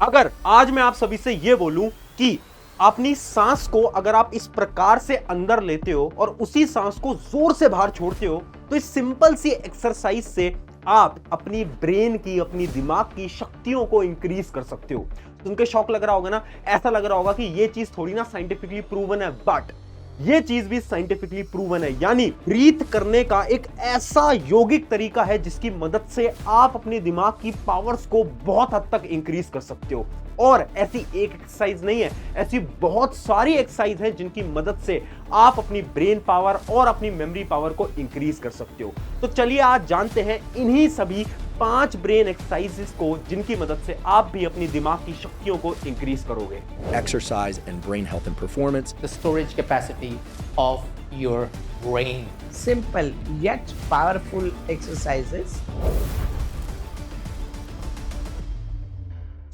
अगर आज मैं आप सभी से यह बोलूं कि अपनी सांस को अगर आप इस प्रकार से अंदर लेते हो और उसी सांस को जोर से बाहर छोड़ते हो, तो इस सिंपल सी एक्सरसाइज से आप अपनी ब्रेन की, अपनी दिमाग की शक्तियों को इंक्रीज कर सकते हो। सुन के शौक लग रहा होगा ना, ऐसा लग रहा होगा कि ये चीज थोड़ी ना साइंटिफिकली प्रूवन है, बट ये चीज भी साइंटिफिकली प्रूवन है। यानी ब्रीथ करने का एक ऐसा यौगिक तरीका है जिसकी मदद से आप अपने दिमाग की पावर्स को बहुत हद तक इंक्रीज कर सकते हो। और ऐसी एक एक्सरसाइज नहीं है, ऐसी बहुत सारी एक्सरसाइज हैं जिनकी मदद से आप अपनी ब्रेन पावर और अपनी मेमोरी पावर को इंक्रीज कर सकते हो। तो चलिए आज जानते हैं इन्हीं सभी 5 ब्रेन एक्सरसाइजेस को जिनकी मदद से आप भी अपनी दिमाग की शक्तियों को इंक्रीज करोगे। Exercise and brain health and performance. the storage capacity of your brain. Simple yet powerful exercises.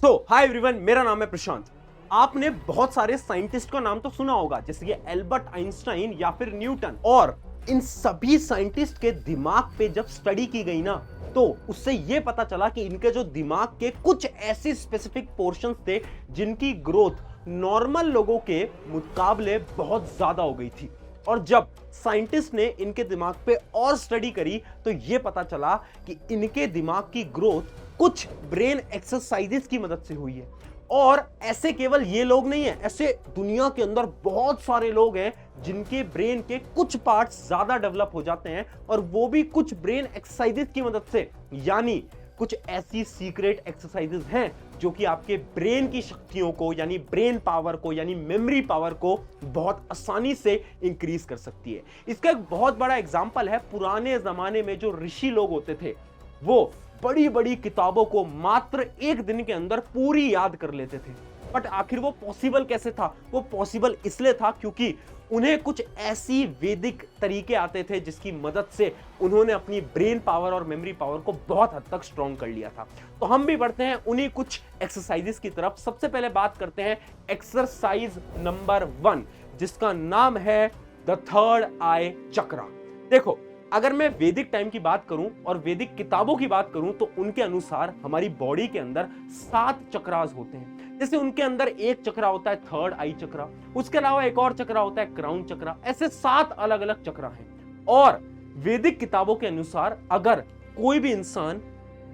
So hi everyone, मेरा नाम है प्रशांत। आपने बहुत सारे साइंटिस्ट का नाम तो सुना होगा, जैसे कि एल्बर्ट आइंस्टाइन या फिर न्यूटन। और इन सभी साइंटिस्ट के दिमाग पे जब स्टडी की गई ना, तो उससे यह पता चला कि इनके जो दिमाग के कुछ ऐसे स्पेसिफिक पोर्शंस थे जिनकी ग्रोथ नॉर्मल लोगों के मुकाबले बहुत ज्यादा हो गई थी। और जब साइंटिस्ट ने इनके दिमाग पे और स्टडी करी तो यह पता चला कि इनके दिमाग की ग्रोथ कुछ ब्रेन एक्सरसाइजेस की मदद से हुई है। और ऐसे केवल ये लोग नहीं है, ऐसे दुनिया के अंदर बहुत सारे लोग हैं जिनके ब्रेन के कुछ पार्ट्स ज्यादा डेवलप हो जाते हैं, और वो भी कुछ ब्रेन एक्सरसाइजेस की मदद से। यानी कुछ ऐसी सीक्रेट एक्सरसाइजेस हैं जो कि आपके ब्रेन की शक्तियों को, यानी ब्रेन पावर को, यानी मेमोरी पावर को बहुत आसानी से इंक्रीज कर सकती है। इसका एक बहुत बड़ा एग्जांपल है, पुराने जमाने में जो ऋषि लोग होते थे वो बड़ी बड़ी किताबों को मात्र एक दिन के अंदर पूरी याद कर लेते थे। बट आखिर वो पॉसिबल कैसे था? वो पॉसिबल इसलिए था क्योंकि उन्हें कुछ ऐसी वैदिक तरीके आते थे जिसकी मदद से उन्होंने अपनी ब्रेन पावर और मेमोरी पावर को बहुत हद तक स्ट्रॉन्ग कर लिया था। तो हम भी बढ़ते हैं उन्हीं कुछ एक्सरसाइजेस की तरफ। सबसे पहले बात करते हैं एक्सरसाइज नंबर 1, जिसका नाम है द थर्ड आई चक्रा। देखो, अगर मैं वैदिक टाइम की बात करूं और वैदिक किताबों की बात करूं तो उनके अनुसार हमारी बॉडी के अंदर 7 चक्रास होते हैं। जैसे उनके अंदर एक चक्रा होता है थर्ड आई चक्रा, उसके अलावा एक और चक्रा होता है क्राउन चक्रा। ऐसे 7 अलग अलग चक्रा हैं। और वैदिक किताबों के अनुसार अगर कोई भी इंसान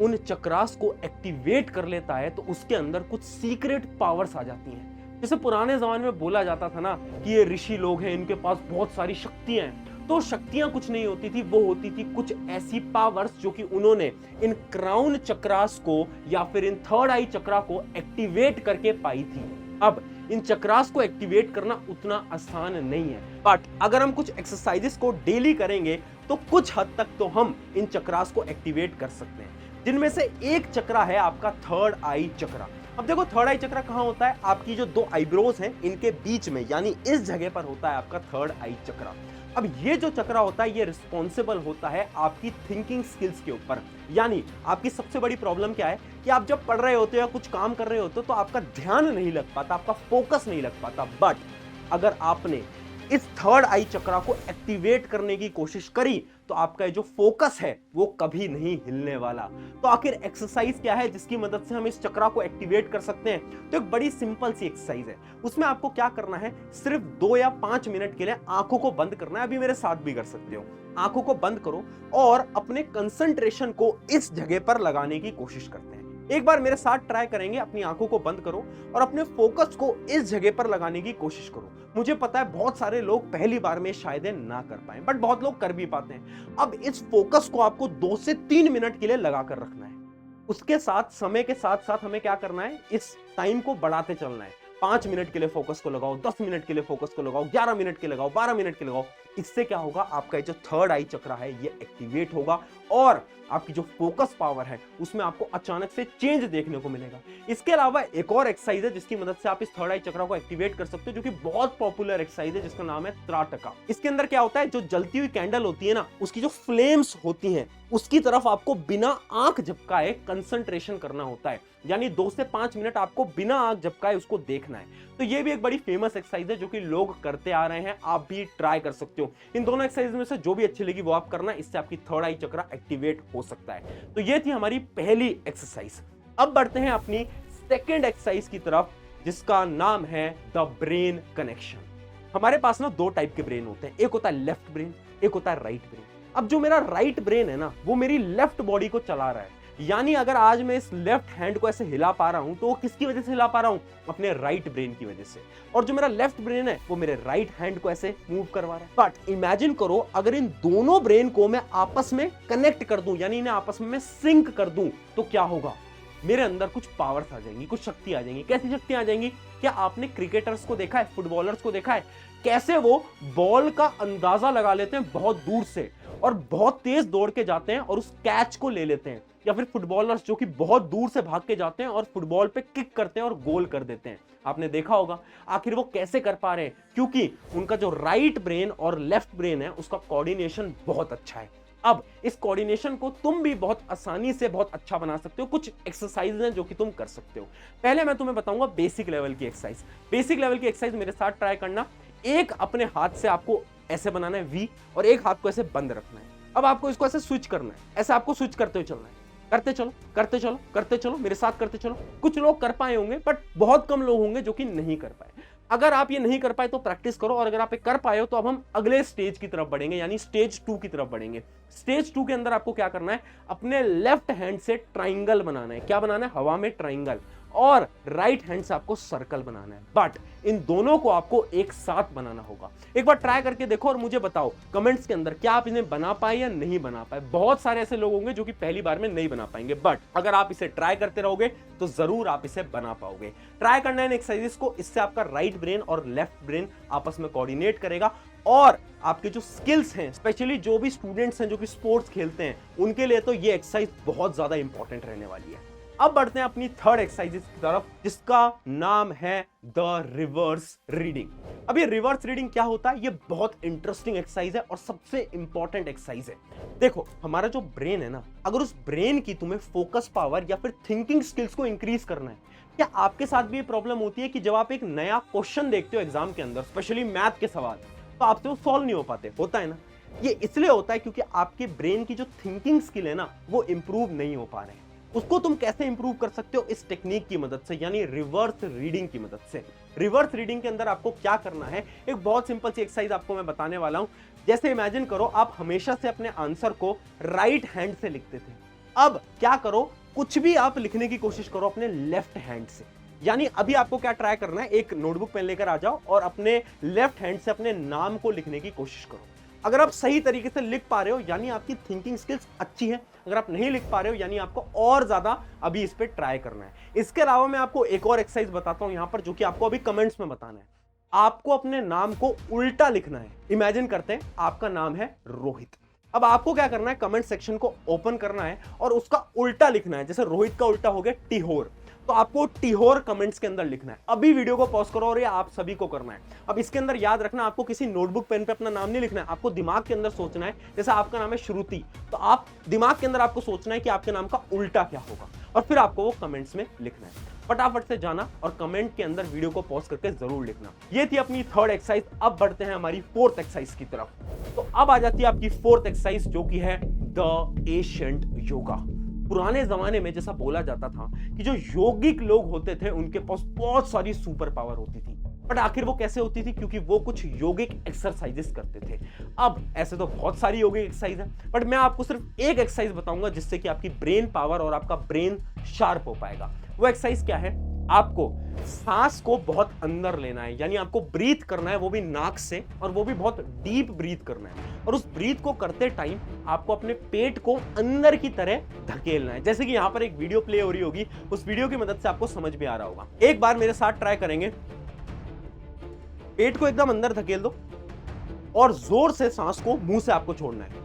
उन चक्रास को एक्टिवेट कर लेता है तो उसके अंदर कुछ सीक्रेट पावर्स आ जाती हैं। जैसे पुराने जमाने में बोला जाता था ना कि ये ऋषि लोग हैं, इनके पास बहुत सारी शक्तियां हैं। तो शक्तियां कुछ नहीं होती थी, वो होती थी कुछ ऐसी पावर्स जो कि उन्होंने इन क्राउन चक्रास को या फिर इन थर्ड आई चक्रा को एक्टिवेट करके पाई थी। अब इन चक्रास को एक्टिवेट करना उतना आसान नहीं है, बट अगर हम कुछ एक्सरसाइजेस को डेली करेंगे तो कुछ हद तक तो हम इन चक्रास को एक्टिवेट कर सकते हैं। जिनमें से एक चक्रा है आपका थर्ड आई चक्रा। अब देखो, थर्ड आई चक्रा कहां होता है? आपकी जो 2 आईब्रोज हैं इनके बीच में, यानी इस जगह पर होता है आपका थर्ड आई चक्रा। अब ये जो चक्रा होता है ये रिस्पॉन्सिबल होता है आपकी थिंकिंग स्किल्स के ऊपर। यानी आपकी सबसे बड़ी प्रॉब्लम क्या है कि आप जब पढ़ रहे होते हो या कुछ काम कर रहे होते हो तो आपका ध्यान नहीं लग पाता, आपका फोकस नहीं लग पाता। बट अगर आपने इस थर्ड आई चक्रा को एक्टिवेट करने की कोशिश करी तो आपका जो फोकस है वो कभी नहीं हिलने वाला। तो आखिर एक्सरसाइज क्या है जिसकी मदद से हम इस चक्रा को एक्टिवेट कर सकते हैं? तो एक बड़ी सिंपल सी एक्सरसाइज है। उसमें आपको क्या करना है, सिर्फ 2 या 5 मिनट के लिए आंखों को बंद करना है। अभी मेरे साथ भी कर सकते हो। आंखों को बंद करो और अपने कंसंट्रेशन को इस जगह पर लगाने की कोशिश करते हैं। एक बार मेरे साथ ट्राई करेंगे। अपनी आंखों को बंद करो और अपने फोकस को इस जगह पर लगाने की कोशिश करो। मुझे पता है बहुत सारे लोग पहली बार में शायद ना कर पाए, बट बहुत लोग कर भी पाते हैं। अब इस फोकस को आपको 2 से 3 मिनट के लिए लगाकर रखना है। उसके साथ समय के साथ साथ हमें क्या करना है, इस टाइम को बढ़ाते चलना है। 5 मिनट के लिए फोकस को लगाओ, 10 मिनट के लिए फोकस को लगाओ, 11 मिनट के लगाओ, 12 मिनट के लगाओ। इससे क्या होगा, आपका जो थर्ड आई चक्रा है ये एक्टिवेट होगा और आपकी जो फोकस पावर है उसमें आपको अचानक से चेंज देखने को मिलेगा। इसके अलावा एक और एक्सरसाइज है जिसकी मदद से आप इस थर्ड आई चक्रा को एक्टिवेट कर सकते हो, जो कि बहुत पॉपुलर एक्सरसाइज है, जिसका नाम है त्राटका। इसके अंदर क्या होता है, जो जलती हुई कैंडल होती है ना, उसकी जो फ्लेम्स होती हैं उसकी तरफ आपको बिना आंख झपकाए कंसंट्रेशन करना होता है। यानी 2 से 5 मिनट आपको बिना आंख झपकाए उसको देखना है। तो ये भी एक बड़ी फेमस एक्सरसाइज है जो कि लोग करते आ रहे हैं। आप भी ट्राई कर सकते हो। इन दोनों एक्सरसाइज में से जो भी अच्छी लगी वो आप करना, इससे आपकी थर्ड आई चक्रा एक्टिवेट हो सकता है। तो ये थी हमारी पहली एक्सरसाइज। अब बढ़ते हैं अपनी सेकेंड एक्सरसाइज की तरफ, जिसका नाम है द ब्रेन कनेक्शन। हमारे पास ना दो टाइप के ब्रेन होते हैं, एक होता है लेफ्ट ब्रेन, एक होता है राइट ब्रेन। अब जो मेरा राइट ब्रेन है ना, वो मेरी लेफ्ट बॉडी को चला रहा है। यानी अगर आज मैं इस लेफ्ट हैंड को ऐसे हिला पा रहा हूं, तो वो किसकी वजह से हिला पा रहा हूं? अपने राइट ब्रेन की वजह से। और जो मेरा लेफ्ट ब्रेन है, वो मेरे राइट हैंड को ऐसे मूव करवा रहा है। बट इमेजिन करो, अगर इन दोनों ब्रेन को मैं आपस में कनेक्ट कर दूं, यानी इन्हें आपस में मैं सिंक कर दूं, तो क्या होगा? मेरे अंदर कुछ पावर्स आ जाएंगी, कुछ शक्ति आ जाएंगी। कैसी शक्ति आ जाएंगी? क्या आपने क्रिकेटर्स को देखा है, फुटबॉलर्स को देखा है, कैसे वो बॉल का अंदाजा लगा लेते हैं बहुत दूर से और बहुत तेज दौड़ के जाते हैं और उस कैच को ले लेते हैं? या फिर फुटबॉलर्स जो कि बहुत दूर से भाग के जाते हैं और फुटबॉल पे किक करते हैं और गोल कर देते हैं। आपने देखा होगा। आखिर वो कैसे कर पा रहे हैं? क्योंकि उनका जो राइट ब्रेन और लेफ्ट ब्रेन है, उसका कोऑर्डिनेशन बहुत अच्छा है। अब इस कोऑर्डिनेशन को तुम भी बहुत आसानी से बहुत अच्छा बना सकते हो। कुछ एक्सरसाइज हैं जो कि तुम कर सकते हो। पहले मैं तुम्हें बताऊंगा बेसिक लेवल की एक्सरसाइज। बेसिक लेवल की एक्सरसाइज मेरे साथ ट्राई करना। एक अपने हाथ से आपको ऐसे बनाना है वी, और एक हाथ को ऐसे बंद रखना है। अब आपको इसको ऐसे स्विच करना है, ऐसे आपको स्विच करते हुए चलना है। करते चलो, करते चलो, करते चलो, मेरे साथ करते चलो। कुछ लोग कर पाए होंगे, बट बहुत कम लोग होंगे जो कि नहीं कर पाए। अगर आप ये नहीं कर पाए तो प्रैक्टिस करो, और अगर आप ये कर पाए हो तो अब हम अगले स्टेज की तरफ बढ़ेंगे, यानी स्टेज 2 की तरफ बढ़ेंगे। स्टेज 2 के अंदर आपको क्या करना है? अपने लेफ्ट हैंड से ट्राइंगल बनाना है। क्या बनाना है? हवा में ट्राइंगल। और राइट हैंड से आपको सर्कल बनाना है। बट इन दोनों को आपको एक साथ बनाना होगा। एक बार ट्राई करके देखो और मुझे बताओ कमेंट्स के अंदर, क्या आप इन्हें बना पाए या नहीं बना पाए। बहुत सारे ऐसे लोग होंगे जो कि पहली बार में नहीं बना पाएंगे, बट अगर आप इसे ट्राई करते रहोगे तो जरूर आप इसे बना पाओगे। ट्राई करना है इन एक्सरसाइजेस को, इससे आपका राइट ब्रेन और लेफ्ट ब्रेन आपस में कोऑर्डिनेट करेगा। और आपके जो स्किल्स हैं, स्पेशली जो भी स्टूडेंट्स हैं जो कि स्पोर्ट्स खेलते हैं, उनके लिए तो ये एक्सरसाइज बहुत ज्यादा इंपॉर्टेंट रहने वाली है। अब बढ़ते हैं अपनी थर्ड एक्सरसाइज की तरफ, जिसका नाम है द रिवर्स रीडिंग। अब ये रिवर्स रीडिंग क्या होता है? ये बहुत इंटरेस्टिंग एक्सरसाइज है और सबसे इंपॉर्टेंट एक्सरसाइज है। देखो, हमारा जो ब्रेन है ना, अगर उस ब्रेन की तुम्हें फोकस पावर या फिर थिंकिंग स्किल्स को इंक्रीज करना है, क्या आपके साथ भी ये प्रॉब्लम होती है कि जब आप एक नया क्वेश्चन देखते हो एग्जाम के अंदर, स्पेशली मैथ के सवाल, तो आपसे वो सॉल्व नहीं हो पाते? होता है ना। ये इसलिए होता है क्योंकि आपके ब्रेन की जो थिंकिंग स्किल है ना, वो इंप्रूव नहीं हो पा रहे हैं। उसको तुम कैसे इंप्रूव कर सकते हो? इस टेक्निक की मदद से, यानी रिवर्स रीडिंग की मदद से। रिवर्स रीडिंग के अंदर आपको क्या करना है? एक बहुत सिंपल सी एक्सरसाइज आपको मैं बताने वाला हूं। जैसे इमेजिन करो, आप हमेशा से अपने आंसर को राइट हैंड से लिखते थे। अब क्या करो, कुछ भी आप लिखने की कोशिश करो अपने लेफ्ट हैंड से। यानी अभी आपको क्या ट्राई करना है? एक नोटबुक पेन लेकर आ जाओ और अपने लेफ्ट हैंड से अपने नाम को लिखने की कोशिश करो। अगर आप सही तरीके से लिख पा रहे हो, यानी आपकी थिंकिंग स्किल्स अच्छी है। अगर आप नहीं लिख पा रहे हो, यानी आपको और ज्यादा अभी इस पे ट्राई करना है। इसके अलावा मैं आपको एक और एक्सरसाइज बताता हूं यहां पर, जो कि आपको अभी कमेंट्स में बताना है। आपको अपने नाम को उल्टा लिखना है। इमेजिन करते हैं आपका नाम है रोहित। अब आपको क्या करना है? कमेंट सेक्शन को ओपन करना है और उसका उल्टा लिखना है। जैसे रोहित का उल्टा हो गया टिहोर, तो आपको टिहोर कमेंट्स के अंदर लिखना है। अभी वीडियो को पॉज करो और ये आप सभी को करना है। अब इसके अंदर याद रखना, आपको किसी नोटबुक पेन पे अपना नाम नहीं लिखना है। आपको दिमाग के अंदर सोचना है, जैसे आपका नाम है श्रुति, तो आप दिमाग के अंदर आपको सोचना है कि आपके नाम का उल्टा क्या होगा, और फिर आपको वो कमेंट्स में लिखना है। फटाफट से जाना और कमेंट के अंदर वीडियो को पॉज करके जरूर लिखना। ये थी अपनी थर्ड एक्सरसाइज। अब बढ़ते हैं हमारी फोर्थ एक्सरसाइज की तरफ। तो अब आ जाती है आपकी फोर्थ एक्सरसाइज, जो कि है द एशिएंट योगा। पुराने जमाने में जैसा बोला जाता था कि जो योगिक लोग होते थे, उनके पास बहुत सारी सुपर पावर होती थी। बट आखिर वो कैसे होती थी? क्योंकि वो कुछ योगिक एक्सरसाइजेस करते थे। अब ऐसे तो बहुत सारी योगिक एक्सरसाइज है, बट मैं आपको सिर्फ एक एक्सरसाइज बताऊंगा जिससे कि आपकी ब्रेन पावर और आपका ब्रेन शार्प हो पाएगा। वो एक्सरसाइज क्या है? आपको सांस को बहुत अंदर लेना है, यानी आपको ब्रीथ करना है, वो भी नाक से, और वो भी बहुत डीप ब्रीथ करना है। और उस ब्रीथ को करते टाइम आपको अपने पेट को अंदर की तरह धकेलना है। जैसे कि यहां पर एक वीडियो प्ले हो रही होगी, उस वीडियो की मदद से आपको समझ में आ रहा होगा। एक बार मेरे साथ ट्राई करेंगे। पेट को एकदम अंदर धकेल दो और जोर से सांस को मुंह से आपको छोड़ना है।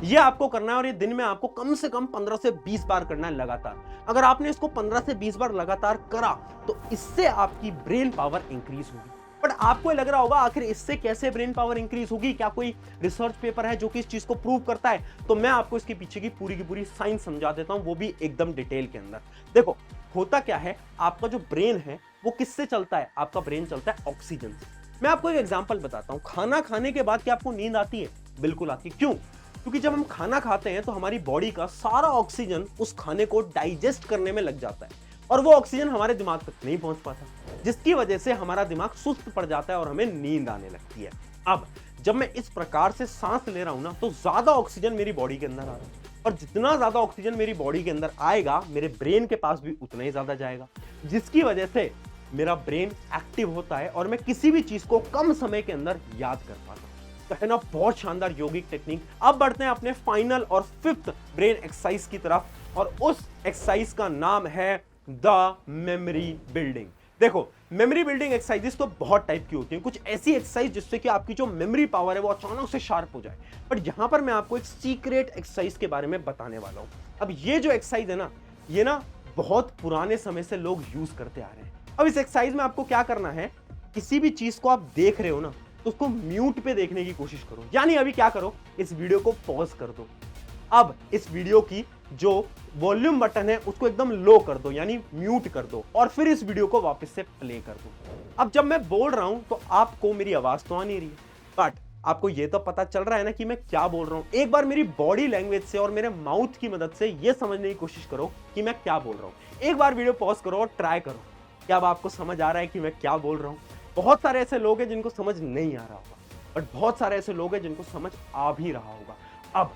ये आपको करना है, और ये दिन में आपको कम से कम 15 से 20 बार करना है लगातार। अगर आपने इसको 15 से 20 बार लगातार करा तो इससे आपकी ब्रेन पावर इंक्रीज होगी। बट आपको लग रहा होगा आखिर इससे कैसे ब्रेन पावर इंक्रीज होगी? क्या कोई रिसर्च पेपर है जो कि इस चीज को प्रूव करता है? तो मैं आपको इसके पीछे की पूरी साइंस समझा देता हूं, वो भी एकदम डिटेल के अंदर। देखो, होता क्या है, आपका जो ब्रेन है वो किससे चलता है? आपका ब्रेन चलता है ऑक्सीजन से। मैं आपको एक एग्जांपल बताता हूं। खाना खाने के बाद क्या आपको नींद आती है? बिल्कुल आती है। क्यों? क्योंकि जब हम खाना खाते हैं तो हमारी बॉडी का सारा ऑक्सीजन उस खाने को डाइजेस्ट करने में लग जाता है और वो ऑक्सीजन हमारे दिमाग तक नहीं पहुंच पाता, जिसकी वजह से हमारा दिमाग सुस्त पड़ जाता है और हमें नींद आने लगती है। अब जब मैं इस प्रकार से सांस ले रहा हूं ना, तो ज्यादा ऑक्सीजन मेरी बॉडी के अंदर आ रहा है और जितना ज्यादा ऑक्सीजन मेरी बॉडी के अंदर आएगा मेरे ब्रेन के पास भी उतना ही ज्यादा जाएगा, जिसकी वजह से मेरा ब्रेन एक्टिव होता है और मैं किसी भी चीज को कम समय के अंदर याद कर पाता हूं। तो है ना बहुत शानदार योगिक टेक्निक। अब बढ़ते हैं अपने फाइनल और फिफ्थ ब्रेन एक्सरसाइज की तरफ, और उस एक्सरसाइज का नाम है द मेमोरी बिल्डिंग। देखो, मेमोरी बिल्डिंग एक्सरसाइजेस तो बहुत टाइप की होती हैं, कुछ ऐसी एक्सरसाइज जिससे कि आपकी जो मेमोरी पावर है वो अचानक से शार्प हो जाए, बट यहां पर मैं आपको एक सीक्रेट एक्सरसाइज के बारे में बताने वाला हूं। अब ये जो एक्सरसाइज है ना, ये ना बहुत पुराने समय से लोग यूज करते आ रहे हैं। अब इस एक्सरसाइज में आपको क्या करना है, किसी भी चीज को आप देख रहे हो ना, तो उसको म्यूट पे देखने की कोशिश करो। यानी अभी क्या करो, इस वीडियो को पॉज कर दो। अब इस वीडियो की जो वॉल्यूम बटन है उसको एकदम लो कर दो, यानी म्यूट कर दो, और फिर इस वीडियो को वापस से प्ले कर दो। अब जब मैं बोल रहा हूं तो आपको मेरी आवाज तो आ नहीं रही है, बट आपको ये तो पता चल रहा है ना कि मैं क्या बोल रहा हूं। एक बार मेरी बॉडी लैंग्वेज से और मेरे माउथ की मदद से ये समझने की कोशिश करो कि मैं क्या बोल रहा हूं। एक बार वीडियो पॉज करो और ट्राई करो, क्या अब आपको समझ आ रहा है कि मैं क्या बोल रहा हूं। बहुत सारे ऐसे लोग हैं जिनको समझ नहीं आ रहा होगा, बट बहुत सारे ऐसे लोग हैं जिनको समझ आ भी रहा होगा। अब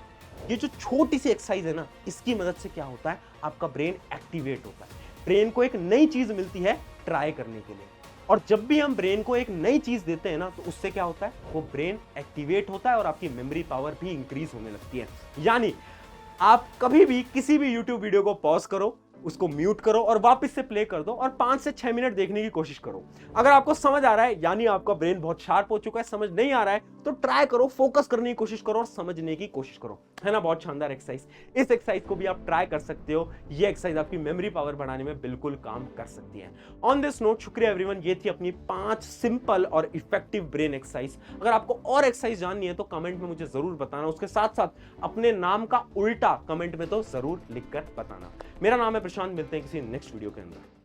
ये जो छोटी सी एक्सरसाइज है ना, इसकी मदद से क्या होता है, आपका ब्रेन एक्टिवेट होता है। ब्रेन को एक नई चीज मिलती है ट्राई करने के लिए, और जब भी हम ब्रेन को एक नई चीज देते हैं ना, तो उससे क्या होता है, वो ब्रेन एक्टिवेट होता है और आपकी मेमोरी पावर भी इंक्रीज होने लगती है। यानी आप कभी भी किसी भी YouTube वीडियो को पॉज करो, उसको म्यूट करो और वापस से प्ले कर दो और 5 से 6 मिनट देखने की कोशिश करो। अगर आपको समझ आ रहा है यानी आपका ब्रेन बहुत शार्प हो चुका है, समझ नहीं आ रहा है तो ट्राई करो, फोकस करने की कोशिश करो और समझने की कोशिश करो। है ना बहुत शानदार एक्सरसाइज। इस एक्सरसाइज को भी आप ट्राई कर सकते हो, ये एक्सरसाइज आपकी मेमोरी पावर बढ़ाने में बिल्कुल काम कर सकती है। ऑन दिस नोट, शुक्रिया एवरीवन, ये थी अपनी 5 सिंपल और इफेक्टिव ब्रेन एक्सरसाइज। अगर आपको और एक्सरसाइज जाननी है तो कमेंट में मुझे जरूर बताना, उसके साथ साथ अपने नाम का उल्टा कमेंट में तो जरूर लिखकर बताना। मेरा नाम है प्रशांत, मिलते हैं किसी नेक्स्ट वीडियो के अंदर।